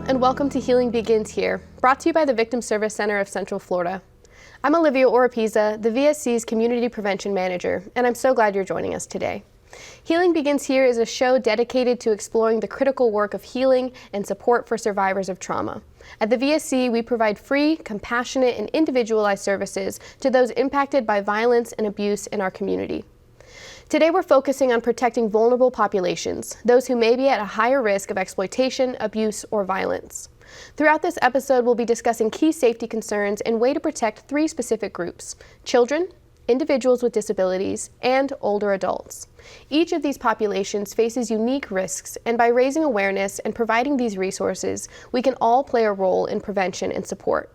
and welcome to Healing Begins Here, brought to you by the Victim Service Center of Central Florida. I'm Olivia Oropeza, the VSC's Community Prevention Manager, and I'm so glad you're joining us today. Healing Begins Here is a show dedicated to exploring the critical work of healing and support for survivors of trauma. At the VSC, we provide free, compassionate, and individualized services to those impacted by violence and abuse in our community. Today we're focusing on protecting vulnerable populations, those who may be at a higher risk of exploitation, abuse, or violence. Throughout this episode, we'll be discussing key safety concerns and ways to protect three specific groups: children, individuals with disabilities, and older adults. Each of these populations faces unique risks, and by raising awareness and providing these resources, we can all play a role in prevention and support.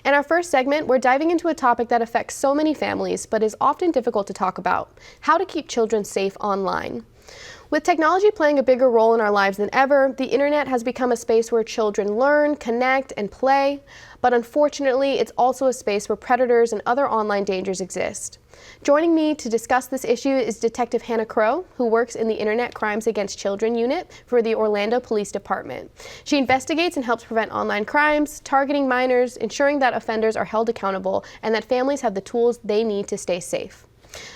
In our first segment, we're diving into a topic that affects so many families but is often difficult to talk about: how to keep children safe online. With technology playing a bigger role in our lives than ever, the internet has become a space where children learn, connect, and play, but unfortunately, it's also a space where predators and other online dangers exist. Joining me to discuss this issue is Detective Hannah Crow, who works in the Internet Crimes Against Children Unit for the Orlando Police Department. She investigates and helps prevent online crimes, targeting minors, ensuring that offenders are held accountable, and that families have the tools they need to stay safe.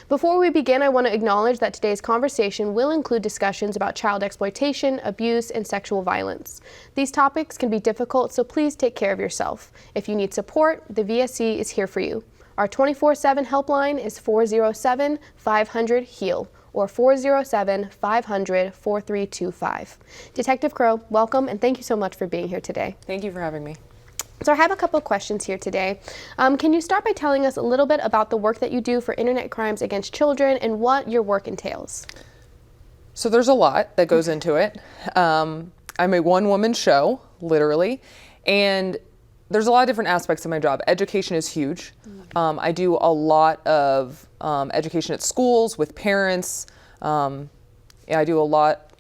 Before we begin, I want to acknowledge that today's conversation will include discussions about child exploitation, abuse, and sexual violence. These topics can be difficult, so please take care of yourself. If you need support, the VSC is here for you. Our 24/7 helpline is 407-500-HEAL or 407-500-4325. Detective Crow, welcome, and thank you so much for being here today. Thank you for having me. So I have a couple of questions here today. Can you start by telling us a little bit about the work that you do for Internet Crimes Against Children and what your work entails? So there's a lot that goes into it. I'm a one-woman show, literally, and there's a lot of different aspects of my job. Education is huge. I do a lot of education at schools with parents. I do a lot.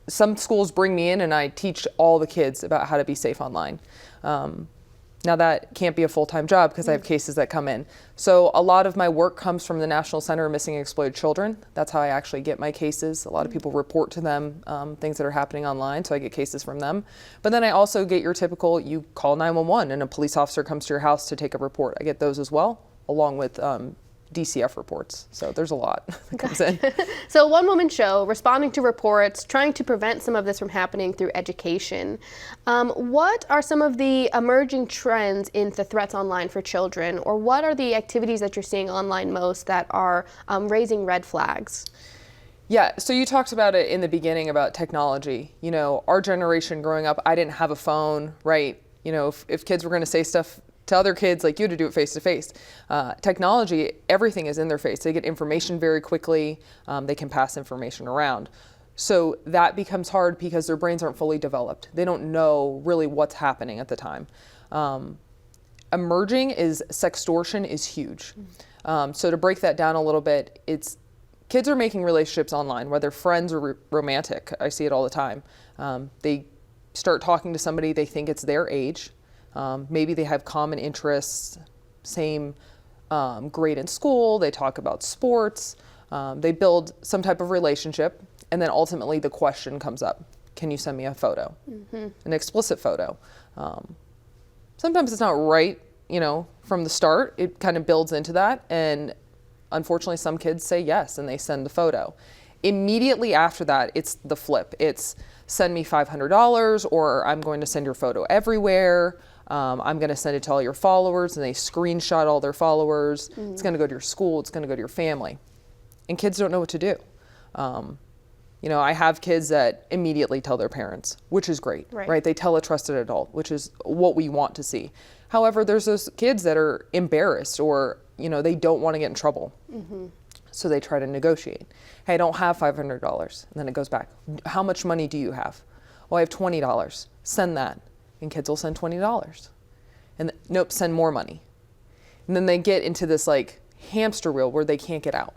Some schools bring me in and I teach all the kids about how to be safe online. Now that can't be a full-time job because I have cases that come in. So a lot of my work comes from the National Center of Missing and Exploited Children. That's how I actually get my cases. A lot of people report to them things that are happening online, so I get cases from them. But then I also get your typical, you call 911 and a police officer comes to your house to take a report. I get those as well, along with DCF reports. So there's a lot that comes in. So one-woman show, responding to reports, trying to prevent some of this from happening through education. What are some of the emerging trends in the threats online for children, or what are the activities that you're seeing online most that are raising red flags? Yeah, so you talked about it in the beginning about technology. You know, our generation growing up, I didn't have a phone, right? You know, if kids were going to say stuff to other kids like you to do it face to face. Technology, everything is in their face. They get information very quickly. They can pass information around. So that becomes hard because their brains aren't fully developed. They don't know really what's happening at the time. Emerging is sextortion is huge. So to break that down a little bit, it's kids are making relationships online, whether friends or romantic. I see it all the time. They start talking to somebody, they think it's their age. Maybe they have common interests, same grade in school, they talk about sports, they build some type of relationship, and then ultimately the question comes up: can you send me a photo? An explicit photo. Sometimes it's not right, you know, from the start. It kind of builds into that, and unfortunately some kids say yes and they send the photo. Immediately after that, it's the flip. It's send me $500, or I'm going to send your photo everywhere. I'm going to send it to all your followers, and they screenshot all their followers. It's going to go to your school. It's going to go to your family. And kids don't know what to do. You know, I have kids that immediately tell their parents, which is great, right? They tell a trusted adult, which is what we want to see. However, there's those kids that are embarrassed, or, you know, they don't want to get in trouble. So they try to negotiate. Hey, I don't have $500. And then it goes back. How much money do you have? Well, I have $20. Send that. And kids will send $20. And nope, send more money. And then they get into this like hamster wheel where they can't get out.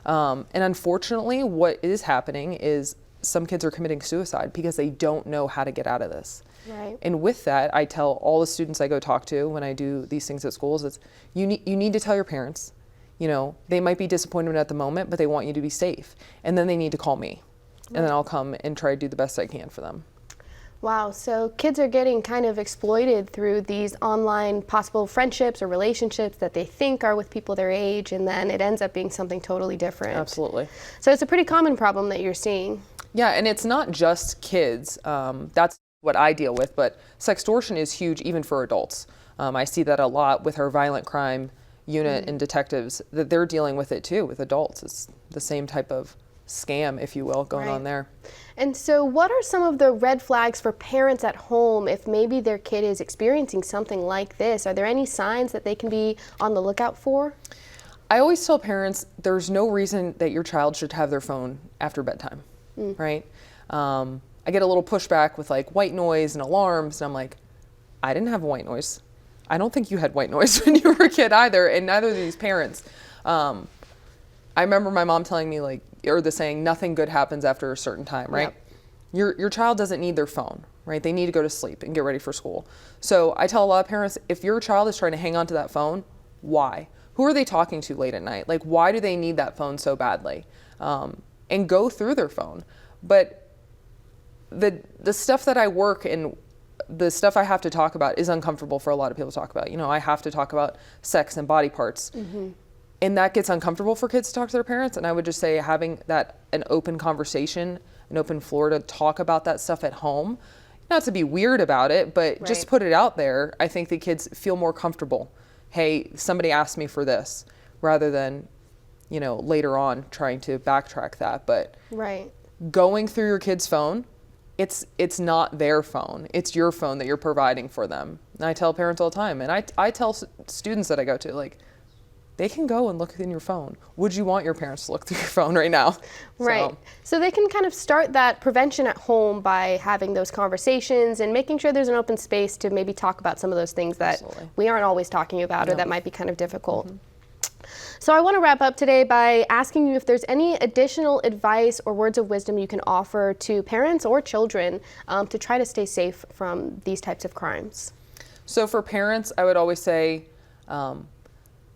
And unfortunately, what is happening is some kids are committing suicide because they don't know how to get out of this. Right. And with that, I tell all the students I go talk to when I do these things at schools, it's you need to tell your parents. You know, they might be disappointed at the moment, but they want you to be safe. And then they need to call me. And then I'll come and try to do the best I can for them. Wow, so kids are getting kind of exploited through these online possible friendships or relationships that they think are with people their age, and then it ends up being something totally different. Absolutely. So it's a pretty common problem that you're seeing. Yeah, and it's not just kids. That's what I deal with, but sextortion is huge even for adults. I see that a lot with our violent crime unit and detectives, that they're dealing with it too with adults. It's the same type of scam, if you will, going on there. And so what are some of the red flags for parents at home if maybe their kid is experiencing something like this? Are there any signs that they can be on the lookout for? I always tell parents there's no reason that your child should have their phone after bedtime, right? I get a little pushback with like white noise and alarms, and I'm like, I didn't have white noise. I don't think you had white noise when you were a kid either, and neither of these parents. I remember my mom telling me or the saying, nothing good happens after a certain time, right? Yep. Your child doesn't need their phone, right? They need to go to sleep and get ready for school. So I tell a lot of parents, if your child is trying to hang on to that phone, why? Who are they talking to late at night? Like, why do they need that phone so badly? And go through their phone. But the stuff that I work and the stuff I have to talk about is uncomfortable for a lot of people to talk about. You know, I have to talk about sex and body parts. And that gets uncomfortable for kids to talk to their parents. And I would just say having an open conversation, an open floor to talk about that stuff at home, not to be weird about it, but just put it out there. I think the kids feel more comfortable. Hey, somebody asked me for this, rather than, later on trying to backtrack that. But going through your kid's phone, it's not their phone. It's your phone that you're providing for them. And I tell parents all the time, and I tell students that I go to, they can go and look in your phone. Would you want your parents to look through your phone right now? Right. So they can kind of start that prevention at home by having those conversations and making sure there's an open space to maybe talk about some of those things that we aren't always talking about or that might be kind of difficult. So I want to wrap up today by asking you if there's any additional advice or words of wisdom you can offer to parents or children to try to stay safe from these types of crimes. So for parents, I would always say,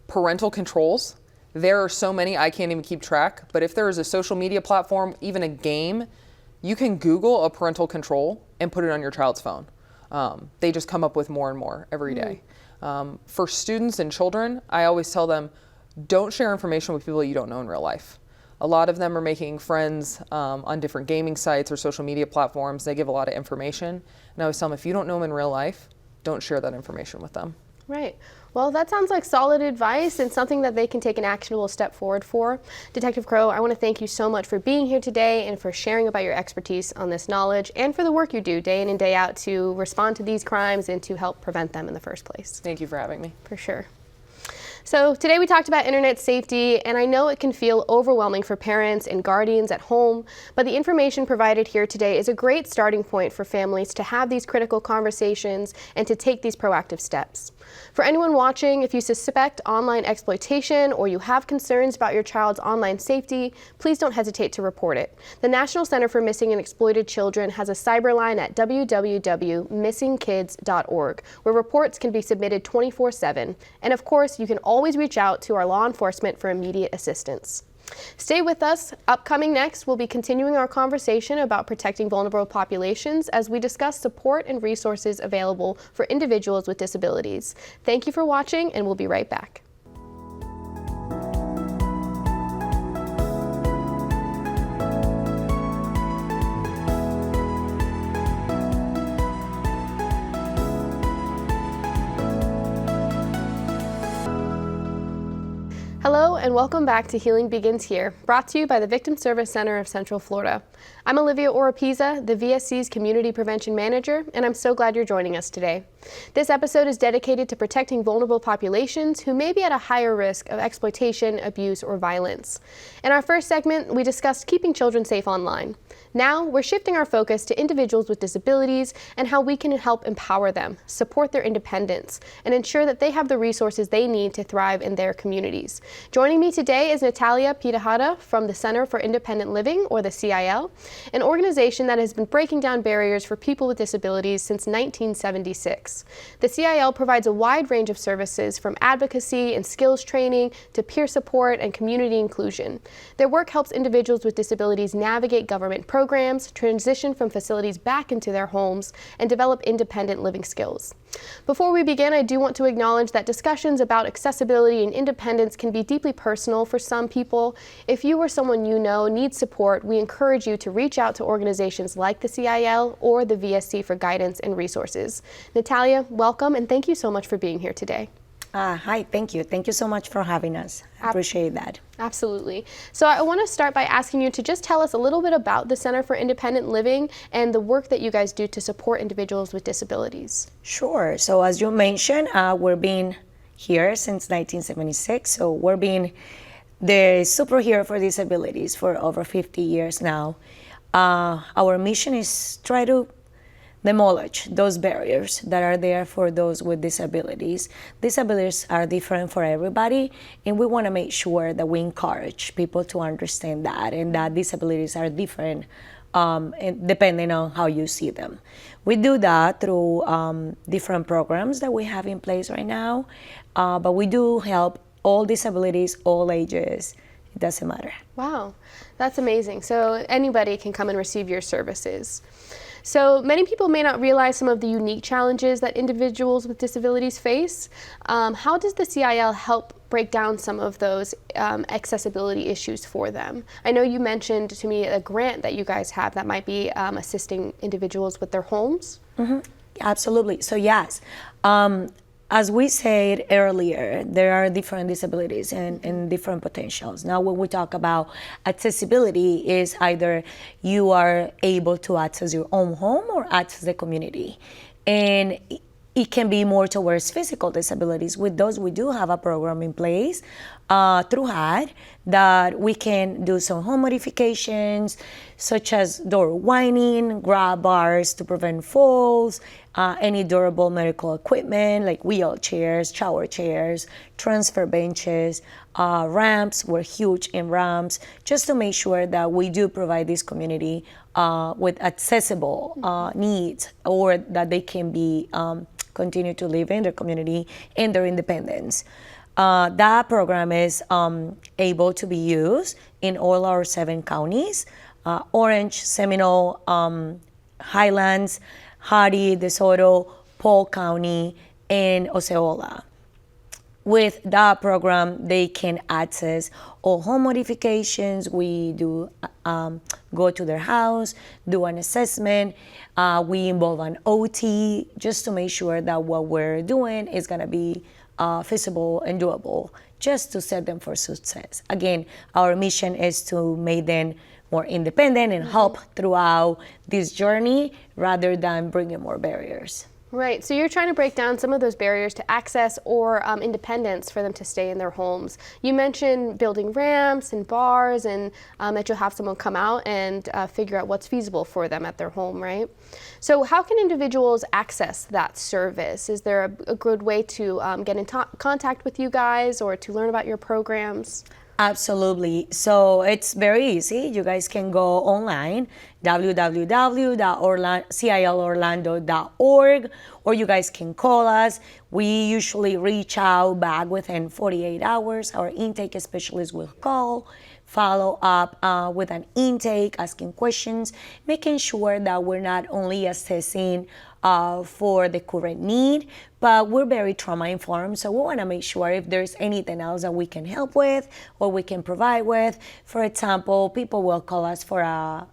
parental controls. There are so many I can't even keep track, but if there is a social media platform, even a game, you can Google a parental control and put it on your child's phone. They just come up with more and more every day. For students and children, I always tell them, don't share information with people you don't know in real life. A lot of them are making friends on different gaming sites or social media platforms. They give a lot of information. And I always tell them, if you don't know them in real life, don't share that information with them. Right. Well, that sounds like solid advice and something that they can take an actionable step forward for. Detective Crow, I want to thank you so much for being here today and for sharing about your expertise on this knowledge and for the work you do day in and day out to respond to these crimes and to help prevent them in the first place. Thank you for having me. For sure. So today we talked about internet safety, and I know it can feel overwhelming for parents and guardians at home, but the information provided here today is a great starting point for families to have these critical conversations and to take these proactive steps. For anyone watching, if you suspect online exploitation or you have concerns about your child's online safety, please don't hesitate to report it. The National Center for Missing and Exploited Children has a cyber line at www.missingkids.org, where reports can be submitted 24/7. And of course, you can always reach out to our law enforcement for immediate assistance. Stay with us. Upcoming next, we'll be continuing our conversation about protecting vulnerable populations as we discuss support and resources available for individuals with disabilities. Thank you for watching, and we'll be right back. Hello and welcome back to Healing Begins Here, brought to you by the Victim Service Center of Central Florida. I'm Olivia Oropeza, the VSC's Community Prevention Manager, and I'm so glad you're joining us today. This episode is dedicated to protecting vulnerable populations who may be at a higher risk of exploitation, abuse, or violence. In our first segment, we discussed keeping children safe online. Now, we're shifting our focus to individuals with disabilities and how we can help empower them, support their independence, and ensure that they have the resources they need to thrive in their communities. Joining me today is Natalia Pitahara from the Center for Independent Living, or the CIL, an organization that has been breaking down barriers for people with disabilities since 1976. workplace. The CIL provides a wide range of services from advocacy and skills training to peer support and community inclusion. Their work helps individuals with disabilities navigate government programs, transition from facilities back into their homes, and develop independent living skills. Before we begin, I do want to acknowledge that discussions about accessibility and independence can be deeply personal for some people. If you or someone you know needs support, we encourage you to reach out to organizations like the CIL or the VSC for guidance and resources. Natalia, welcome, and thank you so much for being here today. Hi, thank you. Thank you so much for having us. I appreciate that. Absolutely. So I want to start by asking you to just tell us a little bit about the Center for Independent Living and the work that you guys do to support individuals with disabilities. Sure. So as you mentioned, we've been here since 1976. So we've been the superhero for disabilities for over 50 years now. Our mission is try to demolish those barriers that are there for those with disabilities. Disabilities are different for everybody, and we want to make sure that we encourage people to understand that and that disabilities are different depending on how you see them. We do that through different programs that we have in place right now, but we do help all disabilities, all ages. It doesn't matter. Wow, that's amazing. So anybody can come and receive your services. So many people may not realize some of the unique challenges that individuals with disabilities face. How does the CIL help break down some of those accessibility issues for them? I know you mentioned to me a grant that you guys have that might be assisting individuals with their homes. Mm-hmm. Absolutely. So yes, as we said earlier, there are different disabilities and different potentials. Now, when we talk about accessibility, is either you are able to access your own home or access the community. And it can be more towards physical disabilities. With those, we do have a program in place through HUD that we can do some home modifications, such as door winding, grab bars to prevent falls, any durable medical equipment like wheelchairs, shower chairs, transfer benches, ramps. We're huge in ramps, just to make sure that we do provide this community with accessible needs, or that they can be continue to live in their community and their independence. That program is able to be used in all our 7 counties, Orange, Seminole, Highlands, Hardy, DeSoto, Polk County, and Osceola. With that program, they can access all home modifications. We do go to their house, do an assessment. We involve an OT just to make sure that what we're doing is going to be feasible and doable, just to set them for success. Again, our mission is to make them more independent and help throughout this journey rather than bringing more barriers. Right, so you're trying to break down some of those barriers to access or independence for them to stay in their homes. You mentioned building ramps and bars, and that you'll have someone come out and figure out what's feasible for them at their home, right? So how can individuals access that service? Is there a good way to get in contact with you guys or to learn about your programs? Absolutely. So it's very easy. You guys can go online, www.cilorlando.org, or you guys can call us. We usually reach out back within 48 hours. Our intake specialist will call, follow up with an intake, asking questions, making sure that we're not only assessing for the current need, but we're very trauma informed, so we want to make sure if there's anything else that we can help with or we can provide with. For example, people will call us for a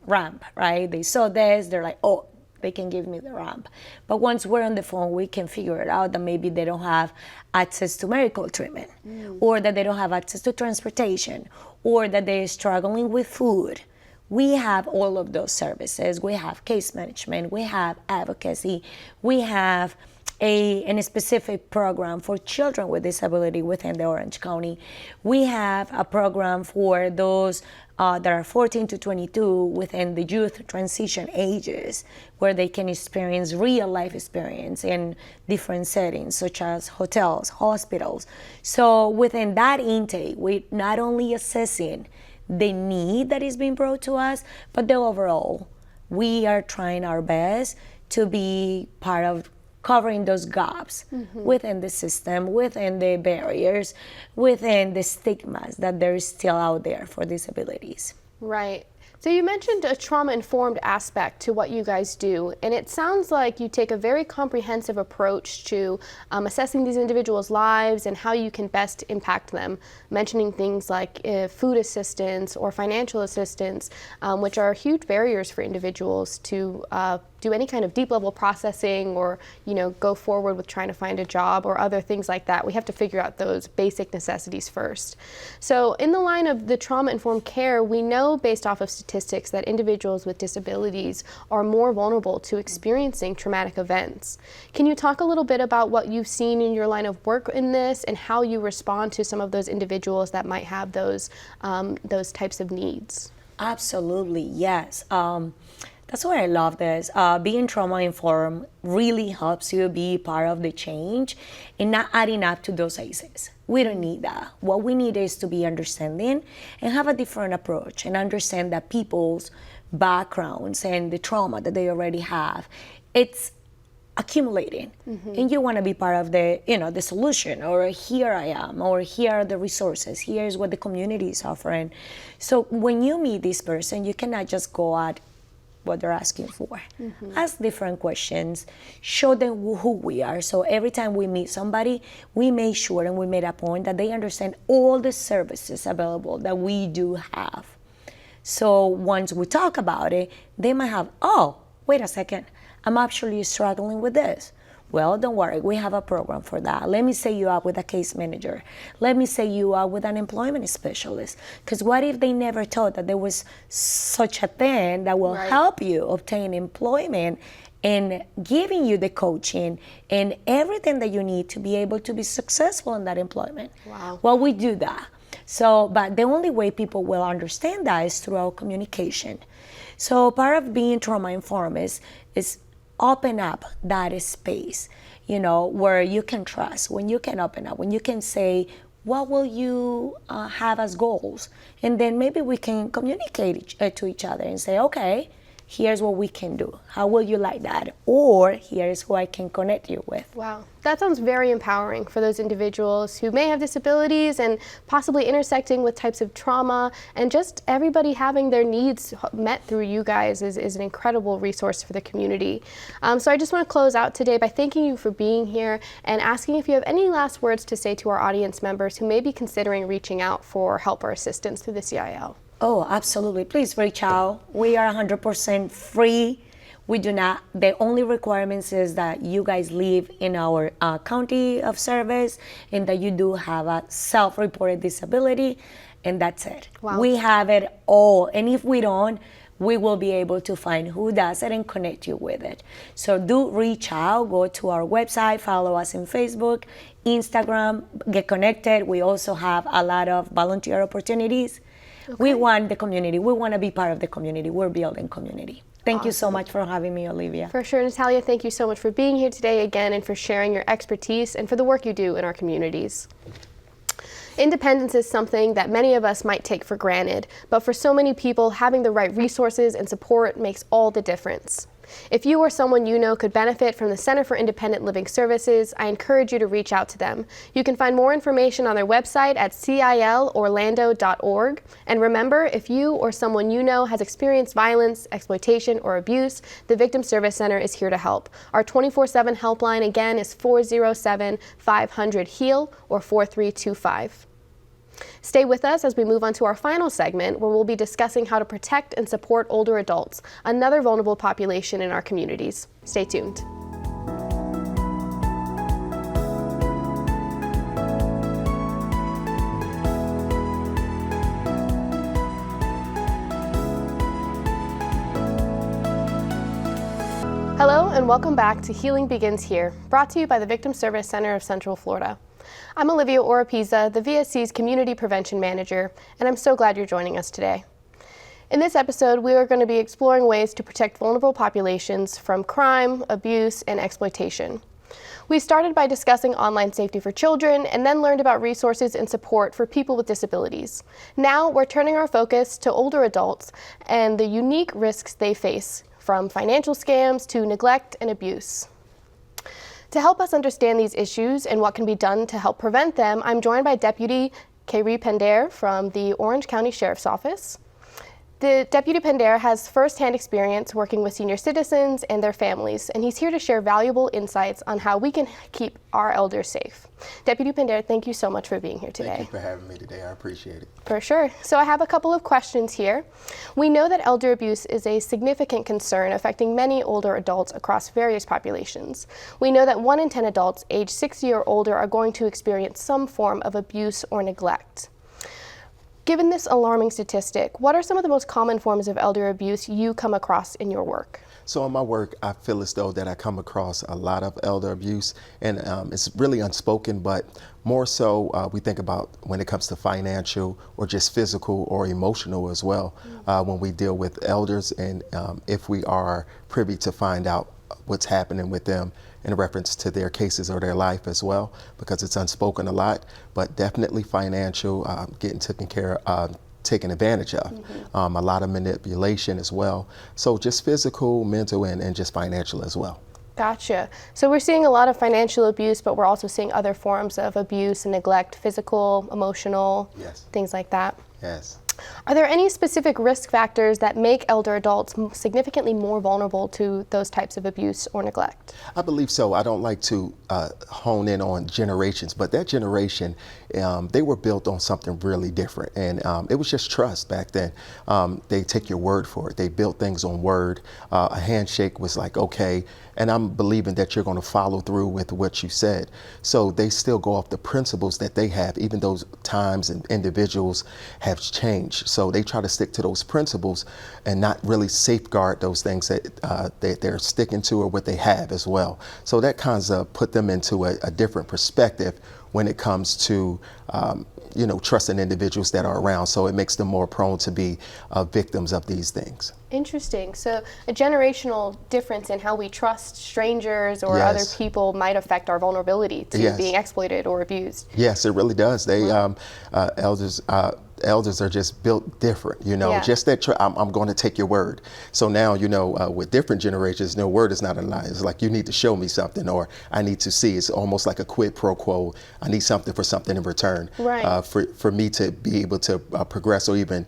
ramp, right? They saw this, they're like, oh, they can give me the ramp. But once we're on the phone, we can figure it out that maybe they don't have access to medical treatment, or that they don't have access to transportation, or that they're struggling with food. We have all of those services. We have case management, we have advocacy, we have a specific program for children with disability within the Orange County. We have a program for those that are 14 to 22 within the youth transition ages, where they can experience real life experience in different settings, such as hotels, hospitals. So within that intake, we're not only assessing the need that is being brought to us, but the overall. We are trying our best to be part of covering those gaps within the system, within the barriers, within the stigmas that there is still out there for disabilities. Right. So you mentioned a trauma-informed aspect to what you guys do, and it sounds like you take a very comprehensive approach to assessing these individuals' lives and how you can best impact them, mentioning things like food assistance or financial assistance, which are huge barriers for individuals to do any kind of deep level processing or, go forward with trying to find a job or other things like that. We have to figure out those basic necessities first. So in the line of the trauma-informed care, we know based off of statistics that individuals with disabilities are more vulnerable to experiencing traumatic events. Can you talk a little bit about what you've seen in your line of work in this and how you respond to some of those individuals that might have those types of needs? Absolutely, yes. That's why I love this. Being trauma-informed really helps you be part of the change and not adding up to those aces. We don't need that. What we need is to be understanding and have a different approach and understand that people's backgrounds and the trauma that they already have, it's accumulating. And you want to be part of the the solution, or here I am, or here are the resources, here's what the community is offering. So when you meet this person, you cannot just go at what they're asking for. Ask different questions, show them who we are. So every time we meet somebody, we make sure and we made a point that they understand all the services available that we do have. So once we talk about it, they might have, oh, wait a second, I'm actually struggling with this. Well, don't worry, we have a program for that. Let me set you up with a case manager. Let me set you up with an employment specialist. Because what if they never thought that there was such a thing that will help you obtain employment and giving you the coaching and everything that you need to be able to be successful in that employment? Wow. Well, we do that. So, but the only way people will understand that is through our communication. So part of being trauma-informed is open up that space, where you can trust, when you can open up, when you can say, what will you have as goals? And then maybe we can communicate to each other and say, okay, here's what we can do. How will you like that? Or here's who I can connect you with. Wow, that sounds very empowering for those individuals who may have disabilities and possibly intersecting with types of trauma, and just everybody having their needs met through you guys is an incredible resource for the community. So I just want to close out today by thanking you for being here and asking if you have any last words to say to our audience members who may be considering reaching out for help or assistance through the CIL. Oh, absolutely. Please reach out. We are 100% free. We do not, the only requirements is that you guys live in our county of service and that you do have a self-reported disability, and that's it. Wow. We have it all. And if we don't, we will be able to find who does it and connect you with it. So do reach out, go to our website, follow us on Facebook, Instagram, get connected. We also have a lot of volunteer opportunities. Okay. We want the community. We want to be part of the community. We're building community. Thank you so much for having me, Olivia. For sure, Natalia, thank you so much for being here today again and for sharing your expertise and for the work you do in our communities. Independence is something that many of us might take for granted, but for so many people, having the right resources and support makes all the difference. If you or someone you know could benefit from the Center for Independent Living Services, I encourage you to reach out to them. You can find more information on their website at cilorlando.org. And remember, if you or someone you know has experienced violence, exploitation, or abuse, the Victim Service Center is here to help. Our 24/7 helpline again is 407-500-HEAL or 4325. Stay with us as we move on to our final segment, where we'll be discussing how to protect and support older adults, another vulnerable population in our communities. Stay tuned. Hello and welcome back to Healing Begins Here, brought to you by the Victim Service Center of Central Florida. I'm Olivia Oropeza, the VSC's Community Prevention Manager, and I'm so glad you're joining us today. In this episode, we are going to be exploring ways to protect vulnerable populations from crime, abuse, and exploitation. We started by discussing online safety for children and then learned about resources and support for people with disabilities. Now we're turning our focus to older adults and the unique risks they face, from financial scams to neglect and abuse. To help us understand these issues and what can be done to help prevent them, I'm joined by Deputy Kayri Pender from the Orange County Sheriff's Office. The Deputy Pender has firsthand experience working with senior citizens and their families, and he's here to share valuable insights on how we can keep our elders safe. Deputy Pender, thank you so much for being here today. Thank you for having me today. I appreciate it. For sure. So I have a couple of questions here. We know that elder abuse is a significant concern affecting many older adults across various populations. We know that 1 in 10 adults aged 60 or older are going to experience some form of abuse or neglect. Given this alarming statistic, what are some of the most common forms of elder abuse you come across in your work? So in my work, I feel as though that I come across a lot of elder abuse, and it's really unspoken, but more so we think about when it comes to financial or just physical or emotional as well when we deal with elders, and if we are privy to find out what's happening with them in reference to their cases or their life as well, because it's unspoken a lot, but definitely financial, getting taken advantage of, a lot of manipulation as well. So just physical, mental, and just financial as well. Gotcha. So we're seeing a lot of financial abuse, but we're also seeing other forms of abuse and neglect, physical, emotional, Yes. things like that. Yes. Are there any specific risk factors that make elder adults significantly more vulnerable to those types of abuse or neglect? I believe so. I don't like to hone in on generations, but that generation, they were built on something really different. And it was just trust back then. They take your word for it. They built things on word. A handshake was like, okay, and I'm believing that you're going to follow through with what you said. So they still go off the principles that they have, even though times and individuals have changed. So they try to stick to those principles and not really safeguard those things that they're sticking to or what they have as well. So that kind of put them into a different perspective when it comes to trusting individuals that are around. So it makes them more prone to be victims of these things. Interesting. So a generational difference in how we trust strangers or other Yes. people might affect our vulnerability to Yes. being exploited or abused. Yes, it really does. They elders are just built different, Yeah. just that I'm going to take your word. So now, with different generations, no word is not a lie. It's like, you need to show me something, or I need to see. It's almost like a quid pro quo. I need something for something in return. Right. For me to be able to progress or even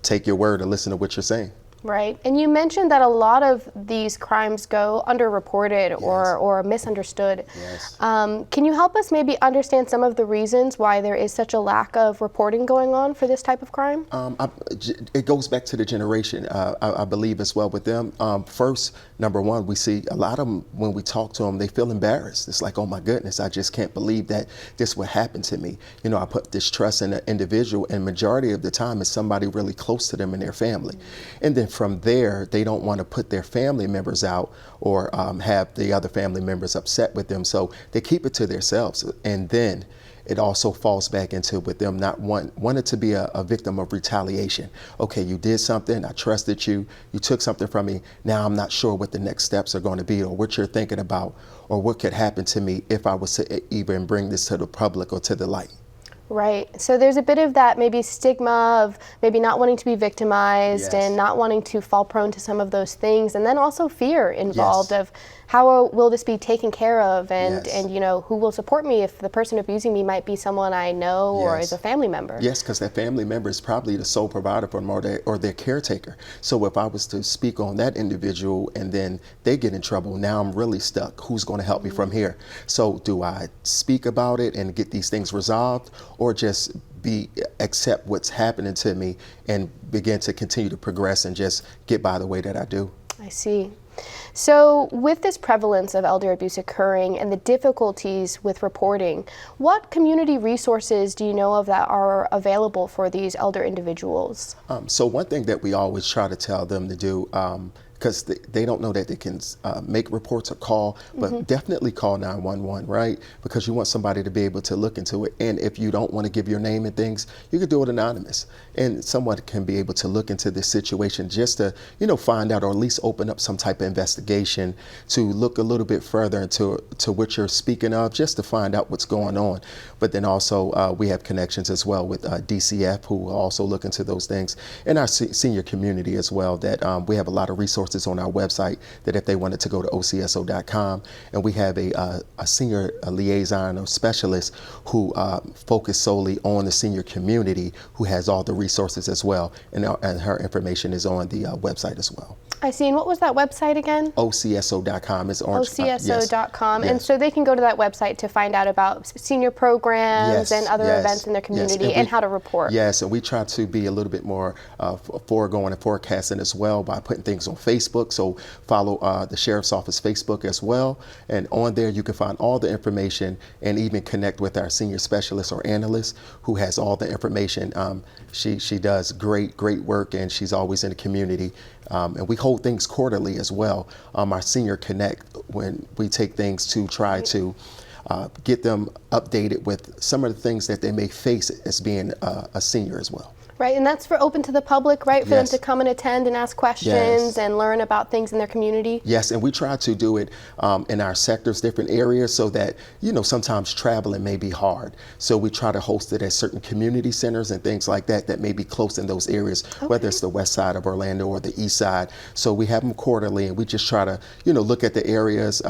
take your word and listen to what you're saying. Right. And you mentioned that a lot of these crimes go underreported or misunderstood. Yes. Can you help us maybe understand some of the reasons why there is such a lack of reporting going on for this type of crime? It goes back to the generation, I believe, as well with them. First, number one, we see a lot of them, when we talk to them, they feel embarrassed. It's like, oh my goodness, I just can't believe that this would happen to me. I put this trust in an individual, and majority of the time it's somebody really close to them and their family. And then from there, they don't want to put their family members out or have the other family members upset with them. So they keep it to themselves. And then it also falls back into with them not wanting to be a victim of retaliation. Okay, you did something, I trusted you, you took something from me, now I'm not sure what the next steps are going to be or what you're thinking about or what could happen to me if I was to even bring this to the public or to the light. Right. So there's a bit of that maybe stigma of maybe not wanting to be victimized Yes. and not wanting to fall prone to some of those things. And then also fear involved Yes. of how will this be taken care of and, Yes. and who will support me if the person abusing me might be someone I know or Yes. is a family member. Yes, because that family member is probably the sole provider for them or their caretaker. So if I was to speak on that individual and then they get in trouble, now I'm really stuck. Who's going to help me from here? So do I speak about it and get these things resolved, or just accept what's happening to me and begin to continue to progress and just get by the way that I do? I see. So with this prevalence of elder abuse occurring and the difficulties with reporting, what community resources do you know of that are available for these elder individuals? So one thing that we always try to tell them to do, because they don't know that they can make reports or call, but definitely call 911, right? Because you want somebody to be able to look into it. And if you don't want to give your name and things, you can do it anonymous. And someone can be able to look into this situation just to, find out, or at least open up some type of investigation to look a little bit further into what you're speaking of, just to find out what's going on. But then also we have connections as well with DCF, who will also look into those things, and our senior community as well, that we have a lot of resources resources on our website that if they wanted to go to ocso.com, and we have a senior liaison or specialist who focus solely on the senior community, who has all the resources as well, and her information is on the website as well. I see. And what was that website again? ocso.com is orange. ocso.com. Yes. And so they can go to that website to find out about senior programs Yes, and other yes, events in their yes. community and how to report. Yes, and we try to be a little bit more foregoing and forecasting as well by putting things on Facebook. So follow the Sheriff's Office Facebook as well. And on there you can find all the information and even connect with our senior specialist or analyst who has all the information. She does great work, and she's always in the community. And we hold things quarterly as well. Our Senior Connect, when we take things to try to get them updated with some of the things that they may face as being a senior as well. Right, and that's for open to the public, right? For Yes. them to come and attend and ask questions Yes. and learn about things in their community. Yes, and we try to do it in our sectors, different areas, so that, sometimes traveling may be hard. So we try to host it at certain community centers and things like that that may be close in those areas, whether it's the west side of Orlando or the east side. So we have them quarterly, and we just try to, look at the areas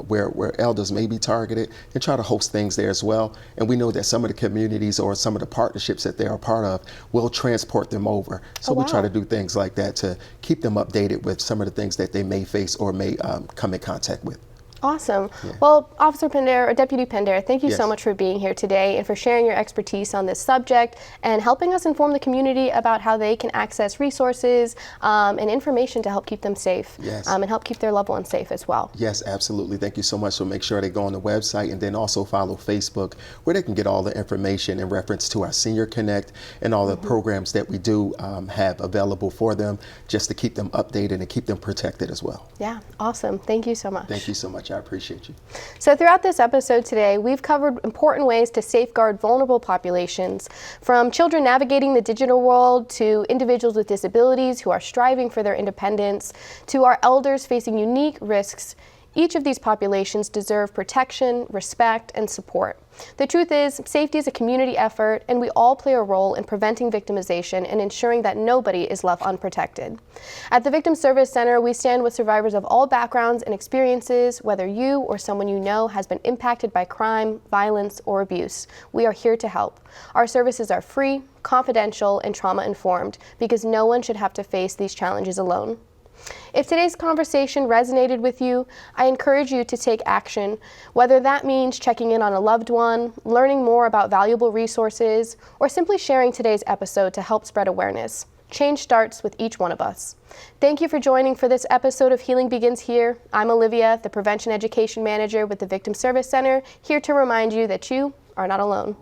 where elders may be targeted and try to host things there as well. And we know that some of the communities or some of the partnerships that they are part of will transport them over. So we try to do things like that to keep them updated with some of the things that they may face or may come in contact with. Awesome. Well, Officer Pendera, or Deputy Pendera, thank you so Yes. much for being here today and for sharing your expertise on this subject and helping us inform the community about how they can access resources and information to help keep them safe. Yes. And help keep their loved ones safe as well. Yes, absolutely. Thank you so much. So make sure they go on the website and then also follow Facebook, where they can get all the information in reference to our Senior Connect and all the programs that we do have available for them, just to keep them updated and keep them protected as well. Yeah, awesome. Thank you so much. Thank you so much. I appreciate you. So throughout this episode today, we've covered important ways to safeguard vulnerable populations, from children navigating the digital world to individuals with disabilities who are striving for their independence, to our elders facing unique risks. Each of these populations deserve protection, respect, and support. The truth is, safety is a community effort, and we all play a role in preventing victimization and ensuring that nobody is left unprotected. At the Victim Service Center, we stand with survivors of all backgrounds and experiences, whether you or someone you know has been impacted by crime, violence, or abuse. We are here to help. Our services are free, confidential, and trauma-informed, because no one should have to face these challenges alone. If today's conversation resonated with you, I encourage you to take action, whether that means checking in on a loved one, learning more about valuable resources, or simply sharing today's episode to help spread awareness. Change starts with each one of us. Thank you for joining for this episode of Healing Begins Here. I'm Olivia, the Prevention Education Manager with the Victim Service Center, here to remind you that you are not alone.